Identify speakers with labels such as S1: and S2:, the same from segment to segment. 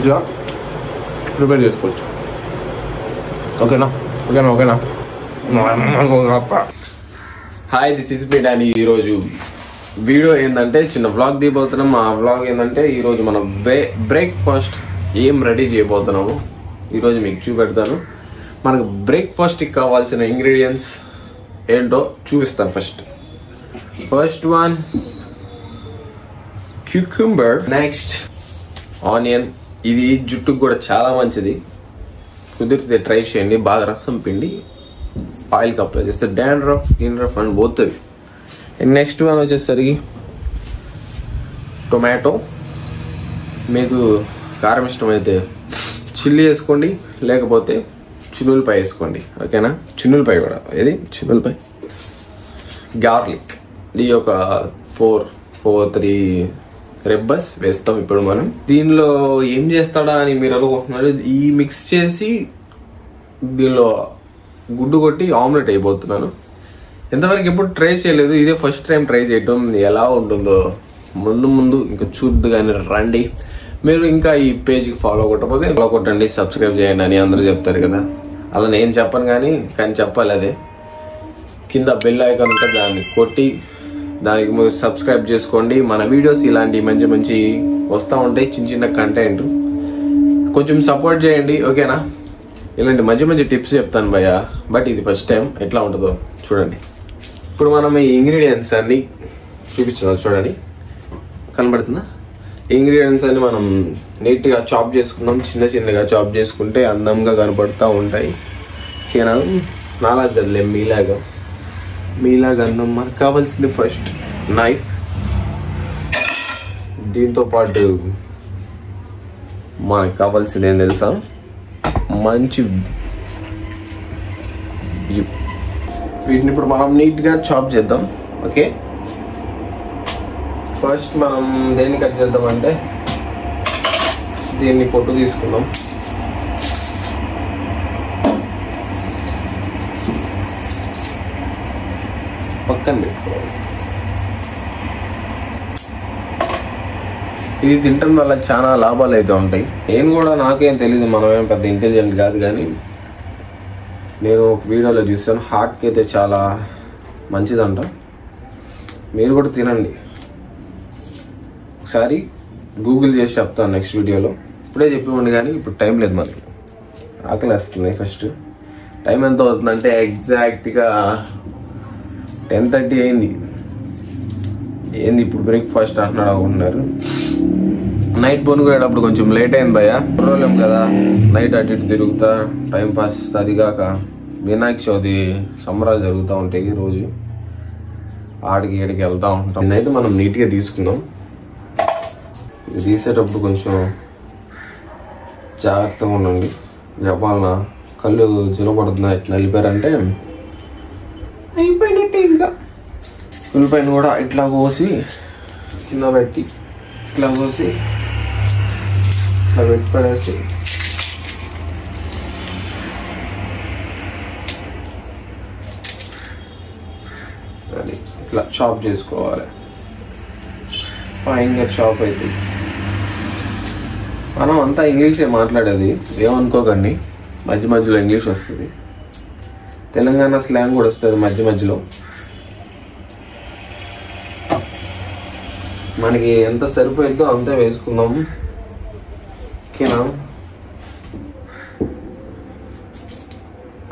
S1: ఈజీగా ప్రిపేర్ చేసుకోవచ్చు. ఓకేనా? Hi, this is bit. అని ఈరోజు వీడియో ఏంటంటే చిన్న వ్లాగ్ దిగిపోతున్నాం. ఆ వ్లాగ్ ఏంటంటే ఈరోజు మనం బ్రేక్ఫాస్ట్ ఏం రెడీ చేయబోతున్నాము ఈరోజు మీకు చూపెడతాను. మనకు బ్రేక్ఫాస్ట్కి కావాల్సిన ఇంగ్రీడియంట్స్ ఏంటో చూపిస్తాను. First one cucumber, next onion. ఇది జుట్టుకు కూడా చాలా మంచిది, కుదిరితే ట్రై చేయండి. బాగా రసం పిండి ఆయిల్కి అప్లై చేస్తే డాండ్రఫ్ అని పోతుంది. నెక్స్ట్ వన్ వచ్చేసరికి టొమాటో. మీకు కారం ఇష్టమైతే చిల్లీ వేసుకోండి, లేకపోతే చిన్నులపాయ వేసుకోండి. ఓకేనా? చిన్నులపాయ కూడా, ఏది చిన్నులపాయ. గార్లిక్, ఇది ఒక 4-3 రెబ్బస్ వేస్తాం. ఇప్పుడు మనం దీనిలో ఏం చేస్తాడా అని మీరు అనుకుంటున్నారు. ఈ మిక్స్ చేసి దీనిలో గుడ్డు కొట్టి ఆమ్లెట్ అయిపోతున్నాను. ఎంతవరకు ఎప్పుడు ట్రై చేయలేదు, ఇదే ఫస్ట్ టైం ట్రై చేయటం. ఎలా ఉంటుందో ముందు ఇంకా చూద్దు కానీ రండి. మీరు ఇంకా ఈ పేజ్కి ఫాలో కొట్టకపోతే ఫాలో కొట్టండి, సబ్స్క్రైబ్ చేయండి అని అందరూ చెప్తారు కదా. అలా నేను చెప్పను కానీ చెప్పాలి. అదే కింద బెల్ ఐకాన్ ఉంటే దాన్ని కొట్టి దానికి మీరు సబ్స్క్రైబ్ చేసుకోండి. మన వీడియోస్ ఇలాంటి మంచి వస్తూ ఉంటాయి, చిన్న కంటెంట్. కొంచెం సపోర్ట్ చేయండి, ఓకేనా? ఇలాంటి మంచి టిప్స్ చెప్తాను భయ్య. బట్ ఇది ఫస్ట్ టైం, ఎట్లా ఉంటుందో చూడండి. ఇప్పుడు మనం ఈ ఇంగ్రీడియంట్స్ అన్ని చూపిస్తున్నాం, చూడండి. కనబడుతుందా? ఇంగ్రీడియంట్స్ అన్ని మనం నీట్గా చాప్ చేసుకున్నాం. చిన్నగా చాప్ చేసుకుంటే అందంగా కనబడుతూ ఉంటాయి. ఓకేనా? నాలాగా కదలే, మీలాగా అందం. మనకు కావాల్సింది ఫస్ట్ నైఫ్. దీంతో పాటు మనకు కావాల్సింది ఏం తెలుసా? మంచి వీటిని ఇప్పుడు మనం నీట్గా చాప్ చేద్దాం. ఓకే, ఫస్ట్ మనం దేన్ని కట్ చేద్దాం అంటే దీన్ని పొట్టు తీసుకుందాం. పక్కన పెట్టుకోవాలి. ఇది తినటం వల్ల చాలా లాభాలు అయితే ఉంటాయి. నేను కూడా, నాకేం తెలియదు, మనమేం పెద్ద ఇంటెలిజెంట్ కాదు, కానీ నేను ఒక వీడియోలో చూసాను. హార్ట్కి అయితే చాలా మంచిదంట. మీరు కూడా తినండి. ఒకసారి గూగుల్ చేసి చెప్తాను నెక్స్ట్ వీడియోలో. ఇప్పుడే చెప్పివ్వండి, కానీ ఇప్పుడు టైం లేదు మనకి. ఆకలి వేస్తుంది. ఫస్ట్ టైం ఎంత అవుతుందంటే ఎగ్జాక్ట్గా 10:30 అయింది. ఏంది ఇప్పుడు బ్రేక్ఫాస్ట్ అంటున్నాడు అనుకుంటున్నారు. నైట్ పనుకునేటప్పుడు కొంచెం లేట్ అయింది భయ్య. ప్రోగ్రాం కదా, నైట్ అటు ఇటు తిరుగుతా టైం పాస్. అది కాక వినాయక చవితి సంబరాలు జరుగుతూ ఉంటాయి రోజు. ఆడికి ఏడికి వెళ్తూ ఉంటాం. దీన్నైతే మనం నీట్గా తీసుకుందాం. ఇది తీసేటప్పుడు కొంచెం జాగ్రత్తగా ఉండండి. చెప్పాలన్నా కళ్ళు జినపడుతున్నాయి. నలిపారంటే అయిపోయినట్టే. ఇంకా ఉల్లిపాయను కూడా ఇట్లా కోసి కింద పెట్టి ఇట్లా కోసి ఇట్లా పెట్టుకోలేసి అది ఇట్లా చాప్ చేసుకోవాలి. ఫైన్గా చాప్ అయితే. మనం అంతా ఇంగ్లీషే మాట్లాడేది, ఏమనుకోకండి. మధ్యలో ఇంగ్లీష్ వస్తుంది, తెలంగాణ స్లాంగ్ కూడా వస్తుంది మధ్యలో. మనకి ఎంత సరిపోయిద్దో అంతే వేసుకుందాము. ఓకేనా?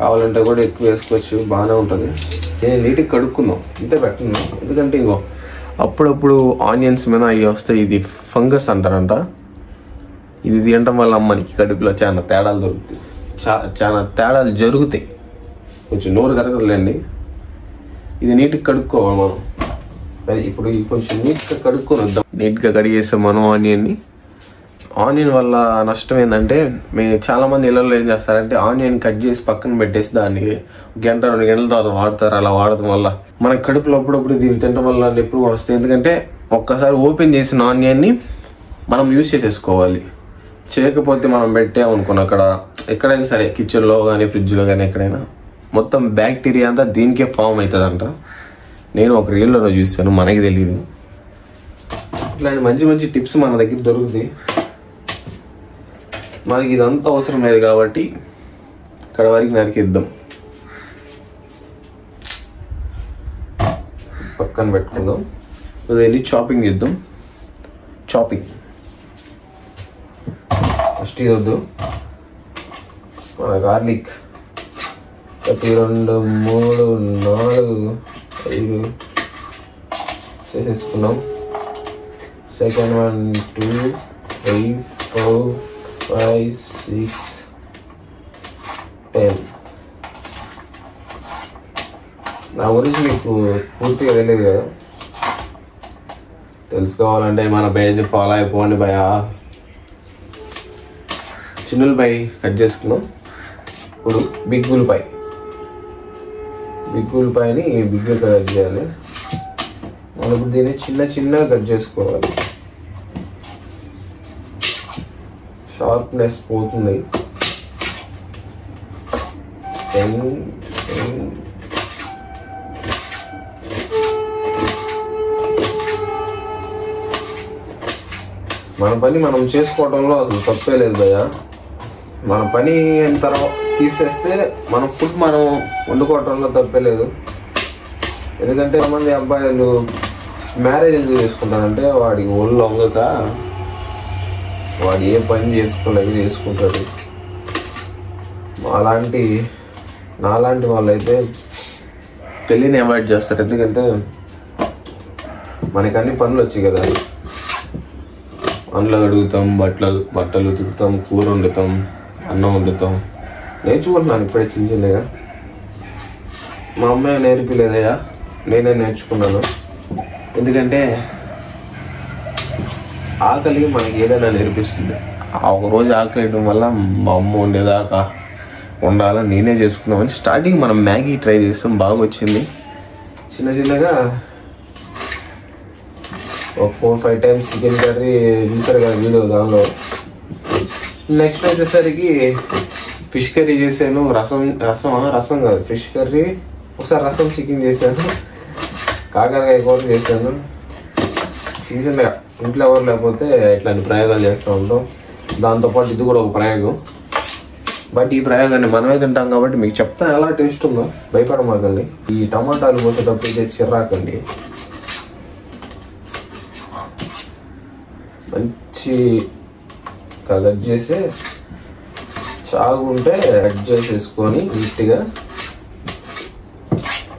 S1: కావాలంటే కూడా ఎక్కువ వేసుకోవచ్చు, బాగానే ఉంటుంది. నేను నీట్గా కడుక్కుందాం, ఇంతే పెట్టుకుందాం. ఎందుకంటే ఇంకో అప్పుడప్పుడు ఆనియన్స్ మీద అవి వస్తాయి. ఇది ఫంగస్ అంటారంట. ఇది తినటం వల్ల మనకి కడుపులో చాలా తేడాలు దొరుకుతాయి, చాలా తేడాలు జరుగుతాయి. కొంచెం నోరు కరగదులేండి. ఇది నీట్గా కడుక్కోవాలి మనం. ఇప్పుడు కొంచెం నీట్గా కడుక్కొని వద్దాం. నీట్గా కడిగేస్తాం మనం ఆనియన్ వల్ల నష్టం ఏంటంటే, చాలా మంది ఇళ్ళల్లో ఏం చేస్తారంటే ఆనియన్ కట్ చేసి పక్కన పెట్టేసి దాన్ని 1-2 గంటల తర్వాత వాడతారు. అలా వాడటం వల్ల మన కడుపులో అప్పుడప్పుడు దీన్ని తినడం వల్ల ఎప్పుడు కూడా వస్తాయి. ఎందుకంటే ఒక్కసారి ఓపెన్ చేసిన ఆనియన్ని మనం యూజ్ చేసేసుకోవాలి. చేయకపోతే మనం పెట్టామనుకున్న అక్కడ ఎక్కడైనా సరే, కిచెన్లో కానీ ఫ్రిడ్జ్లో కానీ ఎక్కడైనా, మొత్తం బ్యాక్టీరియా అంతా దీనికే ఫామ్ అవుతుందంట. నేను ఒక రీల్లో చూసాను, మనకి తెలియదు. ఇట్లాంటి మంచి టిప్స్ మన దగ్గర దొరుకుతాయి. మనకి ఇదంతా అవసరం లేదు కాబట్టి ఇక్కడ వరకు నరికిద్దాం, పక్కన పెట్టుకుందాం. దీన్ని చాపింగ్ ఇద్దాం. చాపింగ్ ఫస్ట్ ఇది వద్దు, మన గార్లిక్ 1 2 3 4 5 చేసేసుకున్నాం. సెకండ్ 1 2 3 4 5 6 10. నా గురించి మీకు పూర్తిగా తెలియదు కదా, తెలుసుకోవాలంటే మన పేజ్ ఫాలో అయిపోండి భయ. చిన్నులపై కట్ చేసుకున్నాం. ఇప్పుడు బిగ్ ఉల్లిపాయని బిగ్గా కట్ చేయాలి. మనకు దీన్ని చిన్న కట్ చేసుకోవాలి. షార్ప్నెస్ పోతుంది. మన పని మనం చేసుకోవడంలో అసలు తప్పే లేదు భయ్య. మన పని అయిన తర్వాత తీసేస్తే మన ఫుడ్ మనం వండుకోవటంలో తప్పే లేదు. ఎందుకంటే కొంతమంది అబ్బాయిలు మ్యారేజ్ ఎందుకు చేసుకుంటారంటే వాడికి ఒళ్ళు వంగక వాడు ఏ పని చేసుకోలేక చేసుకుంటాడు. నాలాంటి వాళ్ళైతే పెళ్ళిని అవాయిడ్ చేస్తారు. ఎందుకంటే మనకి అన్ని పనులు వచ్చాయి కదా, అందులో అడుగుతాం, బట్టలు ఉతుకుతాం, కూర వండుతాం, అన్నం వండుతాం. నేర్చుకుంటున్నాను ఇప్పుడే చిన్నగా. మా అమ్మాయి నేర్పిలేదయ్యా, నేనే నేర్చుకున్నాను. ఎందుకంటే ఆకలి మనకి ఏదైనా నేర్పిస్తుంది. ఆ ఒకరోజు ఆకలి వేయడం వల్ల మా అమ్మ వండేదాకా వండాలని నేనే చేసుకుందామని స్టార్టింగ్ మనం మ్యాగీ ట్రై చేస్తాం, బాగా వచ్చింది. చిన్నగా ఒక 4-5 టైమ్స్ చికెన్ కర్రీ చూసారు కదా వీడియో, దానిలో. నెక్స్ట్ వచ్చేసరికి ఫిష్ కర్రీ చేశాను. రసం కాదు, ఫిష్ కర్రీ. ఒకసారి రసం చికెన్ చేశాను. కాకరకాయ కూర చేశాను. చిన్నగా ఇంట్లో ఎవరు లేకపోతే ఇట్లాంటి ప్రయోగాలు చేస్తూ ఉంటాం. దాంతోపాటు ఇది కూడా ఒక ప్రయోగం. బట్ ఈ ప్రయోగాన్ని మనమే తింటాం కాబట్టి మీకు చెప్తాను ఎలా టేస్ట్ ఉందో, భయపడమాకండి. ఈ టమాటాలు పోసేటప్పుడు ఇది చిర్రాకండి. మంచి కట్ చేసి చాగుంటే కట్ చేసేసుకొని నీట్గా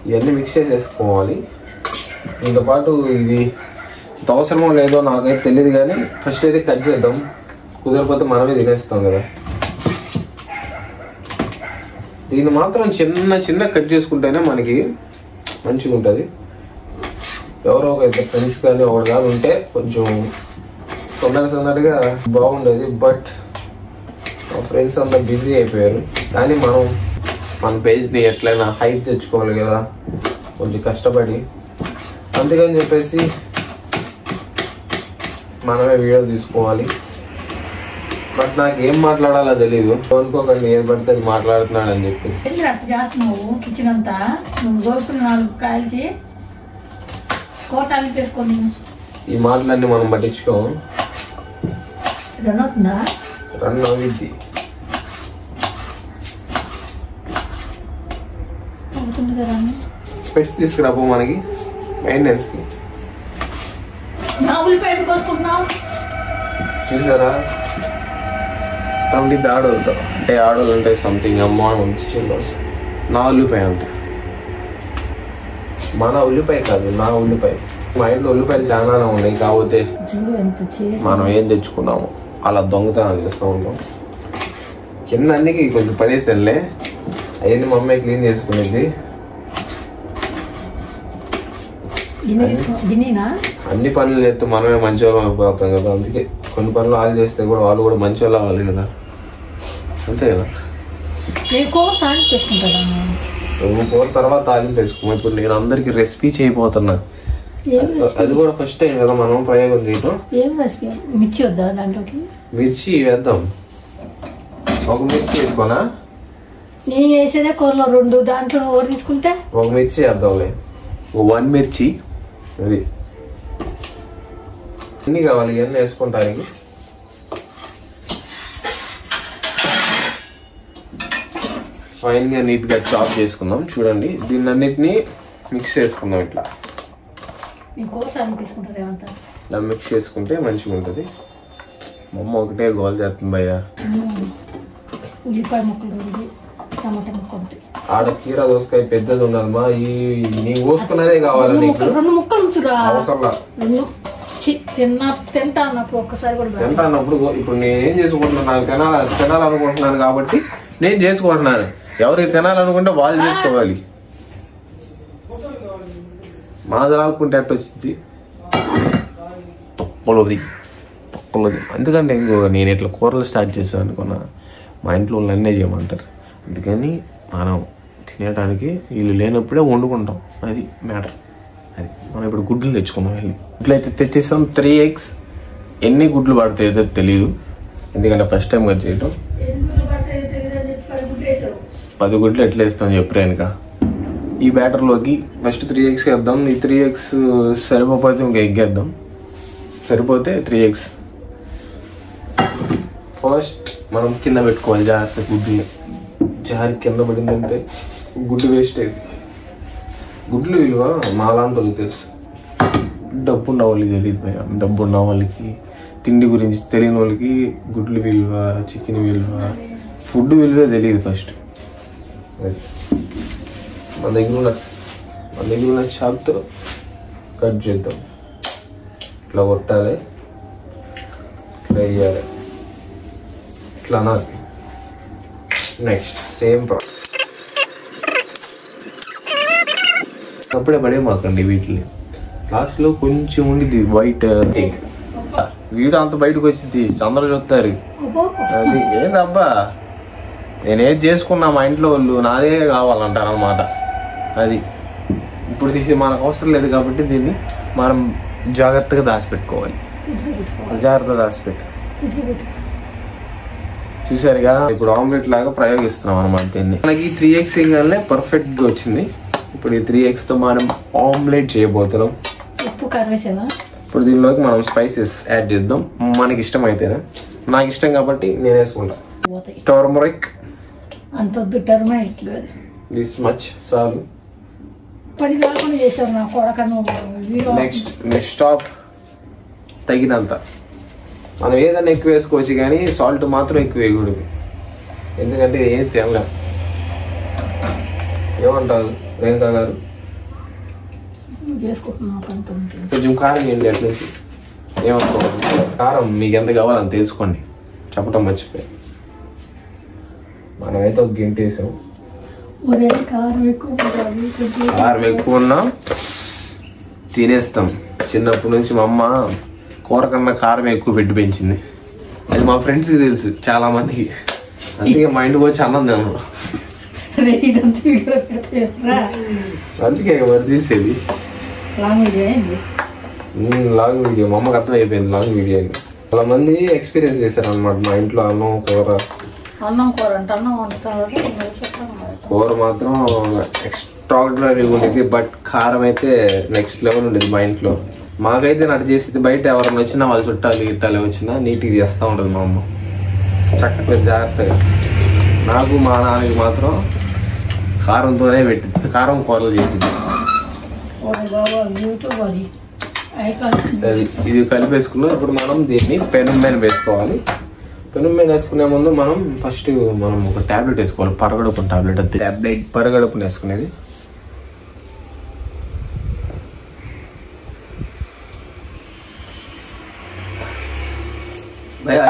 S1: ఇవన్నీ మిక్స్ చేసేసుకోవాలి. దీంతో పాటు ఇది అవసరమో లేదో నాకైతే తెలియదు, కానీ ఫస్ట్ అయితే కట్ చేద్దాం. కుదరకపోతే మనమే తినేస్తాం కదా. దీన్ని మాత్రం చిన్న కట్ చేసుకుంటేనే మనకి మంచిగా ఉంటుంది. ఎవరో ఒక ఇద్దరు ఫ్రెండ్స్ కానీ ఒకటి కానీ ఉంటే కొంచెం సన్నగా బాగుండేది. బట్ మా ఫ్రెండ్స్ అంతా బిజీ అయిపోయారు. కానీ మన పేజ్ని ఎట్లయినా హైప్ తెచ్చుకోవాలి కదా, కొంచెం కష్టపడి. అందుకని చెప్పేసి మనమే వీడియో తీసుకోవాలి. బట్ నాకు ఏం మాట్లాడాలో తెలియదు. అనుకోకండి ఏం పడితే అది మాట్లాడుతున్నాడు అని చెప్పేసి.
S2: చేస్తున్నావు కిచెన్ అంతా నువ్వు కోసుకున్న 4 కాయలకి కోటాలు వేసుకొని
S1: ఈ మాటలన్నీ మనం పట్టించుకోము.
S2: రన్ అవుతుందా?
S1: రన్ అవుతుంది.
S2: అవుతుంది కదా.
S1: స్పెట్స్ తీసుకురాపో మనకి మెయింటెనెన్స్కి.
S2: నా ఉల్లిపాయ కోసుకుంటున్నావు
S1: చూసారా? అటువంటి ఆడవుతా అంటే ఆడవాళ్ళు అంటే సంథింగ్ అమ్మ చిల్లోస్. నా ఉల్లిపాయ అంటే మన ఉల్లిపాయ కాదు, నా ఉల్లిపాయ. మా ఇంట్లో ఉల్లిపాయలు చాలా ఉన్నాయి, కాకపోతే మనం ఏం తెచ్చుకున్నాము అలా దొంగతనాలు చేస్తూ ఉంటాం. కింద అన్నికి కొంచెం పడేసరిలే, అవన్నీ మా అమ్మాయి క్లీన్ చేసుకునేది. అన్ని పనులు చేస్తే మనమే మంచి వాళ్ళం అయిపోతాం కదా. అందుకే కొన్ని పనులు వాళ్ళు చేస్తే కూడా వాళ్ళు కూడా మంచి వాళ్ళు అవ్వాలి కదా, అంతే కదా. నువ్వు కూర తర్వాత తాలింపు వేసుకో. ఇప్పుడు నేను అందరికి రెసిపీ చేయబోతున్నా. అది కూడా ఫస్ట్ టైం కదా మనం ప్రయోగం చేయటం.
S2: మిర్చి వద్దా దాంట్లోకి?
S1: మిర్చి వేద్దాం. ఒక మిర్చి వేసుకోనా?
S2: నేను వేసేదే కూరలో 2, దాంట్లో ఒకటి తీసుకుంటే
S1: ఒక మిర్చి వేద్దాంలే. 1 మిర్చి. అది ఎన్ని కావాలి ఇవన్నీ వేసుకుంటానికి. ఫైన్గా నీట్గా చాప్ చేసుకుందాం. చూడండి దీన్ని అన్నిటినీ మిక్స్ చేసుకుందాం. ఇట్లా ఇలా మిక్స్ చేసుకుంటే మంచిగా ఉంటుంది. మా అమ్మ ఒకటే గోల్ చేస్తుంది భయ్య.
S2: ఉల్లిపాయ ముక్కలు, టమాటా ముక్కలు,
S1: ఆడ కీర దోసకాయ పెద్దది ఉన్నదమ్మా. ఈ నీకు కోసుకున్నదే కావాలా నీకు?
S2: 2 ముక్కలు ఉంచురా.
S1: అవసరంలా
S2: తింటా అన్నప్పుడు ఒక్కసారి కూడా
S1: తింటా అన్నప్పుడు. ఇప్పుడు నేనేం చేసుకుంటున్నాను, నాకు తినాలనుకుంటున్నాను కాబట్టి నేను చేసుకుంటున్నాను. ఎవరికి తినాలనుకుంటే వాళ్ళు చేసుకోవాలి. మాది రాకుంటే ఎట్ట వచ్చింది తొక్కలోది. అందుకంటే ఇంకో నేను ఇట్లా కూరలు స్టార్ట్ చేసాను అనుకున్నా, మా ఇంట్లో వాళ్ళు అన్నీ చేయమంటారు. అందుకని మనం తినేయడానికి వీళ్ళు లేనప్పుడే వండుకుంటాం. అది మ్యాటర్. అది మనం ఇప్పుడు గుడ్లు తెచ్చుకున్నాం. వెళ్ళి గుడ్లు అయితే తెచ్చేసాం. 3 eggs. ఎన్ని గుడ్లు పడతాయో తెలియదు, ఎందుకంటే ఫస్ట్ టైం కదా చేయటం. 10 గుడ్లు ఎట్లా వేస్తాం చెప్పు వెనుక. ఈ బ్యాటర్లోకి ఫస్ట్ 3 eggs వేద్దాం. ఈ 3 eggs సరిపోతే ఇంక ఎగ్ వేద్దాం. సరిపోతే 3 eggs. ఫస్ట్ మనం కింద పెట్టుకోవాలి జాగ్రత్త. గుడ్లు జారి కింద పడిందంటే గుడ్డు వేస్ట్ అయింది. గుడ్లు విలువ మాలాంటి వాళ్ళకి తెలుసు, డబ్బు ఉన్న వాళ్ళకి తెలియదు భయ. డబ్బు ఉన్న వాళ్ళకి, తిండి గురించి తెలియని వాళ్ళకి గుడ్లు విలువ, చికెన్ విలువ, ఫుడ్ విలువే తెలియదు ఫస్ట్. మన దగ్గర ఉన్న చాకుతో కట్ చేద్దాం. ఇట్లా కొట్టాలి, ఇట్లా వేయాలి, ఇట్లా అనాలి. Next same process. అప్పుడే పడే మాకండి వీటిని. లాస్ట్లో కొంచెం ఉండి వైట్ ఎగ్. వీడు అంత బయటకు వచ్చింది, అందరూ చూస్తారు. అది ఏందబ్బా, నేనేది చేసుకున్నా మా ఇంట్లో వాళ్ళు నాదే కావాలంటారు అన్నమాట. అది ఇప్పుడు తీసి మనకు అవసరం లేదు కాబట్టి దీన్ని మనం జాగ్రత్తగా దాచిపెట్టుకోవాలి. జాగ్రత్తగా దాచిపెట్టు. చూసారుగా, ఇప్పుడు ఆమ్లెట్ లాగా ప్రయోగిస్తున్నాం అనమాట దీన్ని. మనకి 3 eggs వేయగానే పర్ఫెక్ట్ గా వచ్చింది. ఇప్పుడు ఈ 3 eggs తో మనం ఆమ్లెట్ చేయబోతున్నాం. ఇప్పుడు దీనిలోకి మనం స్పైసెస్ యాడ్ చేద్దాం. మనకి ఇష్టం అయితేనే, నాకు ఇష్టం కాబట్టి నేను వేసుకుంటా. టర్మరిక్ దిస్ మచ్ చాలు. Next stop. తగినంత. మనం ఏదైనా ఎక్కువ వేసుకోవచ్చు కానీ సాల్ట్ మాత్రం ఎక్కువ వేయకూడదు, ఎందుకంటే ఏం తినలేం. ఏమంటారు రేణుకా గారు? కొంచెం కారం వేయండి అట్లకి. ఏమనుకోవాలి, కారం మీకు ఎంత కావాలో అంత వేసుకోండి. చెప్పటం మర్చిపోయి. మనమైతే ఒక గంట వేసాం. కారం ఎక్కువ ఉన్నా తినేస్తాం. చిన్నప్పటి నుంచి మా అమ్మ కూర కన్నా కారం ఎక్కువ పెట్టి పెంచింది. అది మా ఫ్రెండ్స్కి తెలుసు చాలా మందికి. అందుకే మా ఇంటికి వచ్చి అన్నం తిన్నాను. అందుకే మరి తీసేది లాంగ్ వీడియో. మా అమ్మకి అర్థం అయిపోయింది లాంగ్ వీడియో అని. చాలా మంది ఎక్స్పీరియన్స్ చేశారు అనమాట మా ఇంట్లో. కూర మాత్రం ఎక్స్ట్రాడినరీ ఉండేది, బట్ కారం అయితే నెక్స్ట్ లెవెల్ ఉండేది మా ఇంట్లో. మాకైతే నటు చేసేది. బయట ఎవరైనా వచ్చినా వాళ్ళ చుట్టాలు గిట్టాలు వచ్చినా నీట్గా చేస్తూ ఉంటుంది మా అమ్మ, చక్కగా జాగ్రత్తగా. నాకు మా నాన్నకి మాత్రం కారంతోనే పెట్టింది, కారం కూరలు చేసింది. ఇది కలిపేసుకున్నాం. ఇప్పుడు మనం దీన్ని పెను మీద వేసుకోవాలి. పెను మీద వేసుకునే ముందు మనం ఫస్ట్ ఒక టాబ్లెట్ వేసుకోవాలి. పరగడుపు టాబ్లెట్. అది టాబ్లెట్ పరగడుపుని వేసుకునేది.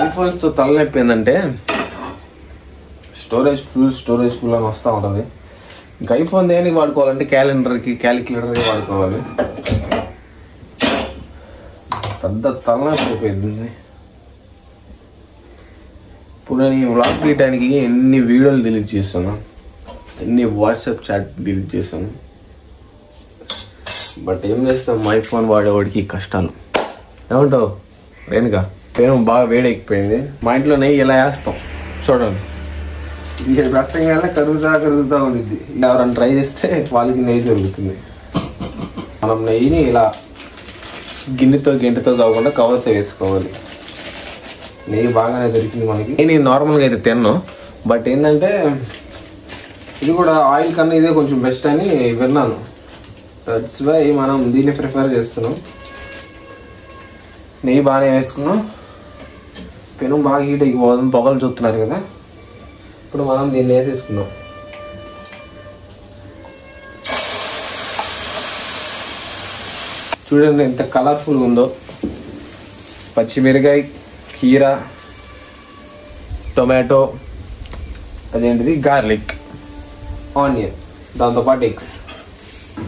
S1: ఐఫోన్స్ తో తలనొప్పి ఏంటంటే స్టోరేజ్ ఫుల్ అని వస్తూ ఉంటుంది. ఇంకా ఐఫోన్ దేనికి వాడుకోవాలంటే క్యాలెండర్కి, క్యాలిక్యులేటర్కి వాడుకోవాలి. పెద్ద తలనొప్పి అయిపోయింది. ఇప్పుడు నేను వ్లాగ్ తీయడానికి ఎన్ని వీడియోలు డిలీట్ చేస్తాను, ఎన్ని వాట్సాప్ చాట్ డిలీట్ చేస్తాను. బట్ ఏం చేస్తాం, ఐఫోన్ వాడేవాడికి కష్టాలు. ఏమంటావు రేణుకా? పేరు బాగా వేడెక్కిపోయింది. మా ఇంట్లో నెయ్యి ఇలా వేస్తాం చూడండి. ఇది పెట్టంగానే కరుగుతా ఉండిద్ది. ఎవరైనా ట్రై చేస్తే వాళ్ళకి నెయ్యి దొరుకుతుంది. మనం నెయ్యిని ఇలా గంటతో కాకుండా కవర్తో వేసుకోవాలి. నెయ్యి బాగానే దొరికింది మనకి. నేను నార్మల్గా అయితే తిన్నాను, బట్ ఏంటంటే ఇది కూడా ఆయిల్ కన్నా ఇదే కొంచెం బెస్ట్ అని విన్నాను. దట్స్ వై మనం దీన్ని ప్రిఫర్ చేస్తున్నాం. నెయ్యి బాగానే వేసుకున్నాం. పెనం బాగా హీట్ అయిపోతుంది, పొగలు చూస్తున్నారు కదా. ఇప్పుడు మనం దీన్ని వేసేసుకున్నాం. చూడండి ఎంత కలర్ఫుల్గా ఉందో. పచ్చిమిరకాయ, కీరా, టొమాటో, అదేంటిది గార్లిక్, ఆనియన్, దాంతోపాటు ఎగ్స్.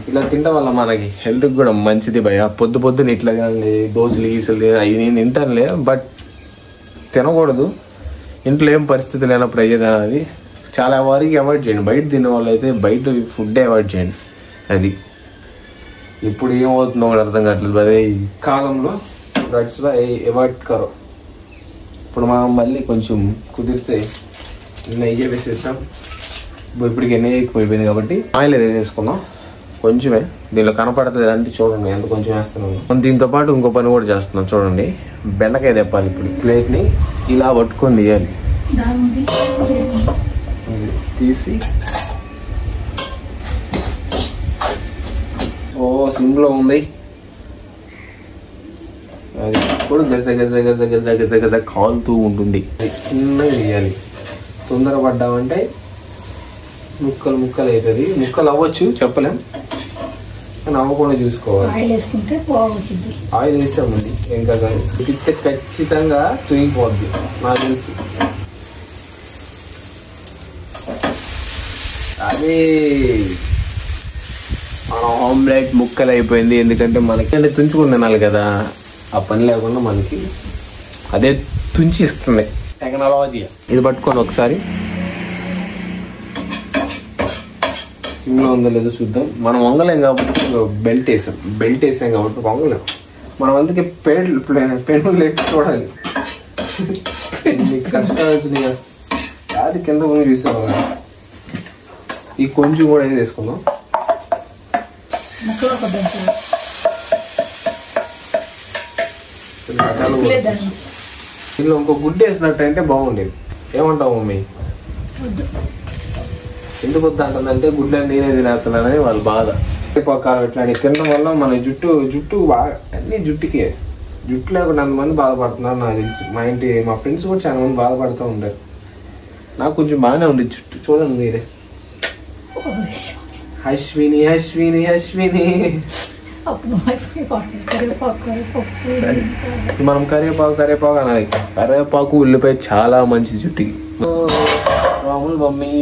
S1: ఇలా తినడం వల్ల మనకి హెల్త్కి కూడా మంచిది భయ. పొద్దున ఇట్లా కానీ దోశలు గీసలు అవి నేను తింటానులే, బట్ తినకూడదు. ఇంట్లో ఏం పరిస్థితి లేనప్పుడు అయ్యేదా అది. చాలా వరకు అవాయిడ్ చేయండి. బయట తినే వాళ్ళు అయితే బయట ఫుడ్ అవాయిడ్ చేయండి. అది ఇప్పుడు ఏమవుతుందో కూడా అర్థం కావట్లేదు అదే ఈ కాలంలో. దట్స్ వై అవాయిడ్ కరో. ఇప్పుడు మనం మళ్ళీ కొంచెం కుదిరితే నెయ్యి వేసేద్దాం. ఇప్పటికి నెయ్యి ఎక్కువైపోయింది కాబట్టి ఆయిల్ వేసేసుకుందాం. కొంచెమే, దీనిలో కనపడుతుంది అంటే చూడండి ఎంత కొంచెం వేస్తున్నాను. దీంతో పాటు ఇంకో పని కూడా చేస్తున్నాం చూడండి. బెండకాయ తెప్పాలి. ఇప్పుడు ప్లేట్ని ఇలా పట్టుకొని తీయాలి. తీసి సిమ్లో ఉంది. అది ఇప్పుడు గజ గజ గజ గజ గజ గజ కాలుతూ ఉంటుంది. చిన్నగా తీయాలి. తొందరపడ్డామంటే ముక్కలు ముక్కలు అవుతుంది. ముక్కలు అవ్వచ్చు చెప్పలేం, కానీ అవ్వకుండా చూసుకోవాలి. ఆయిల్ వేసామండి ఇంకా కానీ తిట్టే ఖచ్చితంగా తుయిపోద్ది నాకు తెలుసు. అదే మన ఆమ్లెట్ ముక్కలు అయిపోయింది. ఎందుకంటే మనకి అంటే తుంచుకుని తినాలి కదా, ఆ పని లేకుండా మనకి అదే తుంచి ఇస్తుంది టెక్నాలజీ. ఇది పట్టుకొని ఒకసారి సిమ్లో ఉందో లేదో చూద్దాం. మనం వంగలేం కాబట్టి బెల్ట్ వేసాం కాబట్టి వంగలేం. మనం అందుకే పెన్ను లేక చూడాలి. కష్టాలు వచ్చినాయి. అది కింద కొంచెం చూసాం. ఈ కొంచెం కూడా ఏది వేసుకుందాం. దీనిలో ఇంకో గుడ్డు వేసినట్టు అంటే బాగుండేది. ఏమంటావు మమ్మీ? ఎందుకు వద్ద అంటుందంటే గుడ్డని నేనే తినేస్తున్నానని వాళ్ళు బాధ. కారం ఇట్లాంటి తినడం వల్ల మన జుట్టు బాగా అన్ని జుట్టుకే. జుట్టు లేకుండా అంతమంది బాధపడుతున్నారు నాకు తెలుసు. మా ఫ్రెండ్స్ కూడా చాలా మంది బాధపడుతూ ఉంటారు. నాకు కొంచెం బాగానే ఉంది జుట్టు. చూడండి మీరే. అశ్విని అశ్విని అశ్విని మనం కరివేపాకు అనాలి. కరివేపాకు ఉల్లిపాయ చాలా మంచి జుట్టుకి. రాముల్ మమ్మీ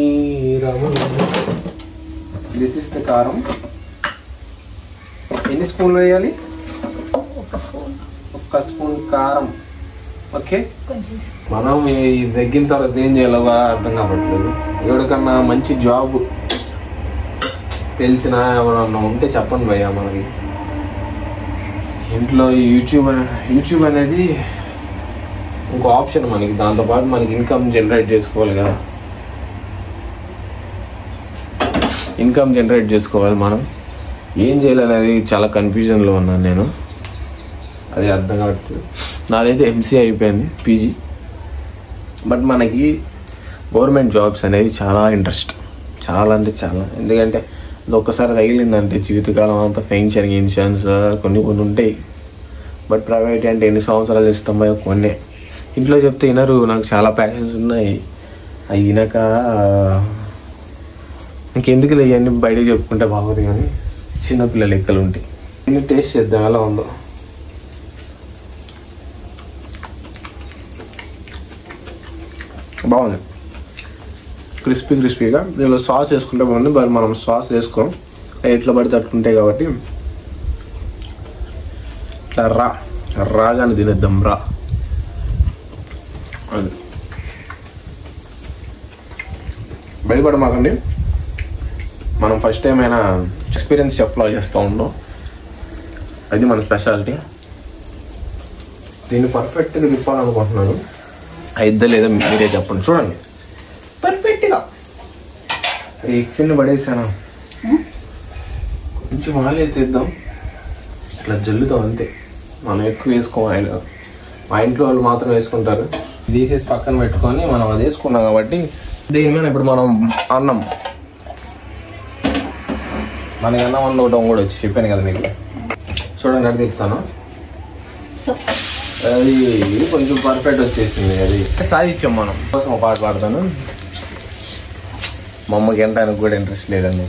S1: రాముల్. దిస్ ఇస్ ద కారం. ఎన్ని స్పూన్లు వేయాలి? ఒక స్పూన్ కారం. ఓకే, మనం తగ్గిన తర్వాత ఏం చేయాలో అర్థం కావట్లేదు. ఎవరికన్నా మంచి జాబ్ తెలిసిన ఎవరన్నా ఉంటే చెప్పండి భయ్యా. మనకి ఇంట్లో యూట్యూబ్ అనేది ఇంకో ఆప్షన్ మనకి. దాంతోపాటు మనకి ఇన్కమ్ జనరేట్ చేసుకోవాలి కదా. ఇన్కమ్ జనరేట్ చేసుకోవాలి. మనం ఏం చేయాలనేది చాలా కన్ఫ్యూజన్లో ఉన్నాను నేను. అది అర్థం కావట్లేదు. నాదైతే ఎంసీఏ అయిపోయింది, పీజీ. బట్ మనకి గవర్నమెంట్ జాబ్స్ అనేది చాలా ఇంట్రెస్ట్. చాలా అంటే చాలా. ఎందుకంటే అది ఒక్కసారి తగిలిందంటే జీవితకాలం అంతా పెన్షన్ ఇన్సూరెన్స్ కొన్ని ఉంటాయి. బట్ ప్రైవేట్ అంటే ఎన్ని సంవత్సరాలు ఇస్తాం భయ. కొన్ని ఇంట్లో చెప్తే వినరు. నాకు చాలా ప్యాషన్స్ ఉన్నాయి. అవి వినక ఇంకెందుకు ఇవన్నీ బయటకు చెప్పుకుంటే బాగోదు. కానీ చిన్నపిల్లల లెక్కలు ఉంటాయి. ఇన్ని టేస్ట్ చేద్దాం ఎలా ఉందో. బాగుంది, క్రిస్పీగా. దీనిలో సాస్ వేసుకుంటే బాగుంది. బట్ మనం సాస్ వేసుకోం, ఎట్లా పడితే అట్లుంటాయి కాబట్టి ఇట్లా రాగానే తినేద్దాం. అది భయపడమాకండి. మనం ఫస్ట్ టైం అయినా ఎక్స్పీరియన్స్ చెఫ్లా చేస్తూ ఉన్నాం. అది మన స్పెషాలిటీ. దీన్ని పర్ఫెక్ట్గా తిప్పాలనుకుంటున్నాను. అయిద్దా లేదా మీరే చెప్పండి. చూడండి పర్ఫెక్ట్గా. ఎగ్స్ని పడేసాను. కొంచెం ఆయిల్ వేద్దాం. ఇట్లా జల్లుతాం అంతే. మనం ఎక్కువ వేసుకోం ఆయిల్. మా ఇంట్లో వాళ్ళు మాత్రం వేసుకుంటారు. తీసేసి పక్కన పెట్టుకొని మనం అది వేసుకున్నాం కాబట్టి దీని మీద ఇప్పుడు మనం అన్నం మనకన్నా వండటం కూడా వచ్చి చెప్పాను కదా మీకు. చూడండి అక్కడ చెప్తాను. అది కొంచెం పర్ఫెక్ట్ వచ్చేసింది. అది సాధించాం మనం. కోసం ఒక పాట పాడతాను. మా అమ్మకి ఎంటానికి కూడా ఇంట్రెస్ట్ లేదండి.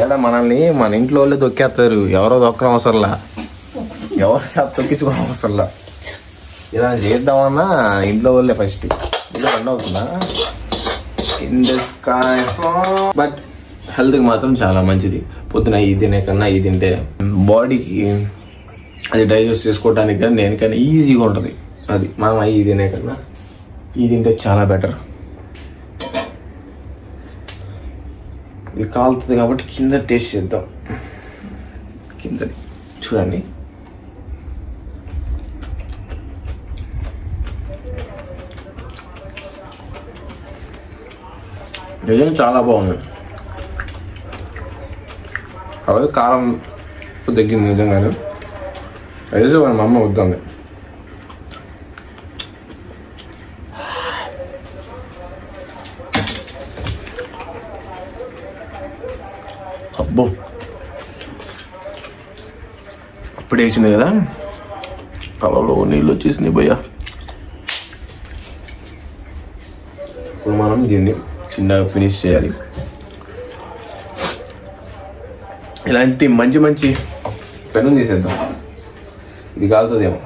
S1: ఏడా మనల్ని మన ఇంట్లో వాళ్ళే తొక్కేస్తారు. ఎవరో తొక్కడం అవసరంలా, ఎవరు తొక్కించుకోవడం అవసరంలా. ఇలా చేద్దామన్నా ఇంట్లో వాళ్ళే ఫస్ట్. ఇలా రన్ అవుతుందా ఇన్ ద స్కై. బట్ హెల్త్కి మాత్రం చాలా మంచిది. పొద్దున ఈ తినే కన్నా ఈ తింటే బాడీకి అది డైజెస్ట్ చేసుకోవడానికి కానీ దేనికైనా ఈజీగా ఉంటుంది. అది మనం ఈ తినే కన్నా ఈ తింటే చాలా బెటర్. ఇది కాలుతుంది కాబట్టి కింద టేస్ట్ చేద్దాం. కిందది చూడండి. నిజంగా చాలా బాగుంది. కాబట్టి కారం తగ్గింది నిజంగానే. అయితే మా అమ్మ వద్దండి. అబ్బో అప్పుడు వేసింది కదా, కలలో నీళ్ళు వచ్చేసినాయి భయ్యా. ఇప్పుడు మనం దీన్ని చిన్నగా ఫినిష్ చేయాలి. ఇలాంటి మంచి మంచి పెన్ను తీసేద్దాం. ఇది కాలుతుందేమో.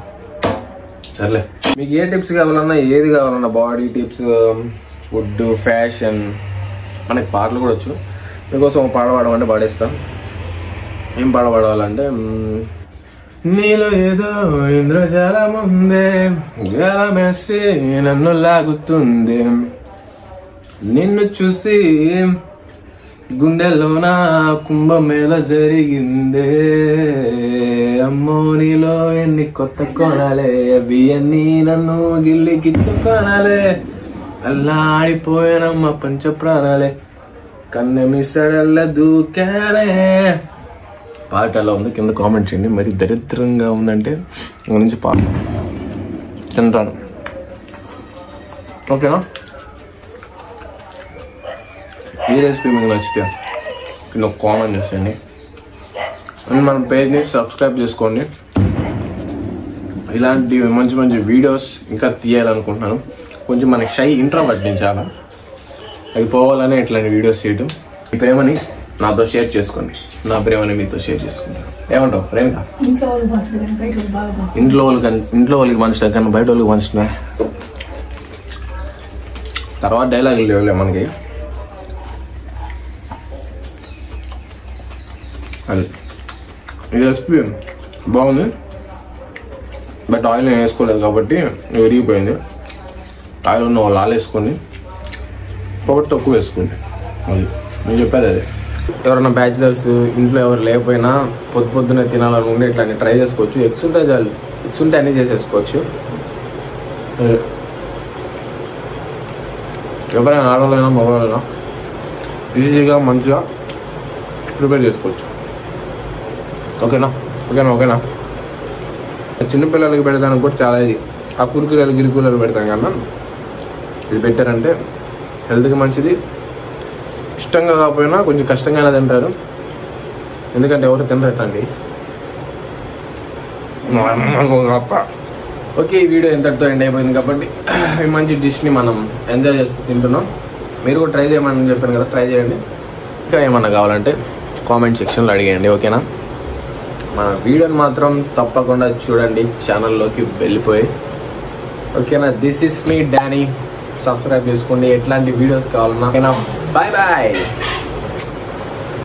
S1: సర్లే, మీకు ఏ టిప్స్ కావాలన్నా, ఏది కావాలన్నా, బాడీ టిప్స్, ఫుడ్, ఫ్యాషన్, మనకి పాటలు కూడా వచ్చు. మీకోసం పాట పాడమంటే పాడేస్తాం. ఏం పాట పాడాలంటే, నీలో ఏదో ఇంద్రజాలం ఉందే, జలమేసి నన్ను లాగుతుంది, నిన్ను చూసి గుండెల్లోన కుంభమేళ జరిగిందే, అమ్మో నీలో ఎన్ని కొత్త కోణాలే, అవి అన్నీ నన్ను గిల్లికిచ్చుకోనాలే, అల్లాడిపోయానమ్మ పంచ ప్రాణాలే, కన్నెమిసడల్ల దూకానే. పాట ఎలా ఉంది కింద కామెంట్ చేయండి. మరి దరిద్రంగా ఉందంటే గురించి పాట తింటాను. ఓకేనా? ఈ రెసిపీ మీకు నచ్చితే కింద కామెంట్ చేసేయండి. అండ్ మన పేజ్ని సబ్స్క్రైబ్ చేసుకోండి. ఇలాంటి మంచి మంచి వీడియోస్ ఇంకా తీయాలనుకుంటున్నాను. కొంచెం మనకి షై ఇంట్రోవర్ట్ నేను చాలా, అది పోవాలనే ఇట్లాంటి వీడియోస్ చేయటం. ఈ ప్రేమని నాతో షేర్ చేసుకోండి, నా ప్రేమని మీతో షేర్ చేసుకుంటాను. ఏమంటావు ప్రేమిక? ఇంట్లో వాళ్ళకి మంచడం కన్నా బయట వాళ్ళకి మంచడమే. తర్వాత డైలాగులు లేవులే మనకి. అది ఈ రెసిపీ బాగుంది. బట్ ఆయిల్ నేను వేసుకోలేదు కాబట్టి విరిగిపోయింది. ఆయిల్ ఉన్న వాళ్ళు ఆయిల్ వేసుకోండి, పొగటు తక్కువ వేసుకోండి. అది నేను చెప్పేది అదే. ఎవరైనా బ్యాచిలర్స్ ఇంట్లో ఎవరు లేకపోయినా పొద్దున్నే తినాలనుకుంటే ఇట్లా ట్రై చేసుకోవచ్చు. ఎగ్స్ ఉంటే చాలు, ఎగ్స్ ఉంటే అన్నీ చేసేసుకోవచ్చు. ఎవరైనా ఆడవాళ్ళైనా మగవాళ్ళైనా ఈజీగా మంచిగా ప్రిపేర్ చేసుకోవచ్చు. ఓకేనా? చిన్నపిల్లలకి పెడతానికి కూడా చాలా ఈజీ. ఆ గిరికూరలు పెడతాం కన్నా ఇది పెట్టారంటే హెల్త్కి మంచిది. ఇష్టంగా కాకపోయినా కొంచెం కష్టంగానే తింటారు, ఎందుకంటే ఎవరు తినరటండి. ఓకే, ఈ వీడియో ఎంతటితో ఎండ్ అయిపోయింది కాబట్టి ఈ మంచి డిష్ని మనం ఎంజాయ్ చేస్తూ తింటున్నాం. మీరు కూడా ట్రై చేయమని చెప్పాను కదా, ట్రై చేయండి. ఇంకా ఏమన్నా కావాలంటే కామెంట్ సెక్షన్లో అడిగేయండి. ఓకేనా? మన వీడియోని మాత్రం తప్పకుండా చూడండి, ఛానల్లోకి వెళ్ళిపోయి. ఓకేనా? This is me Danny. Subscribe చేసుకోండి. ఎట్లాంటి వీడియోస్ కావాలన్నా. ఓకేనా? Bye bye.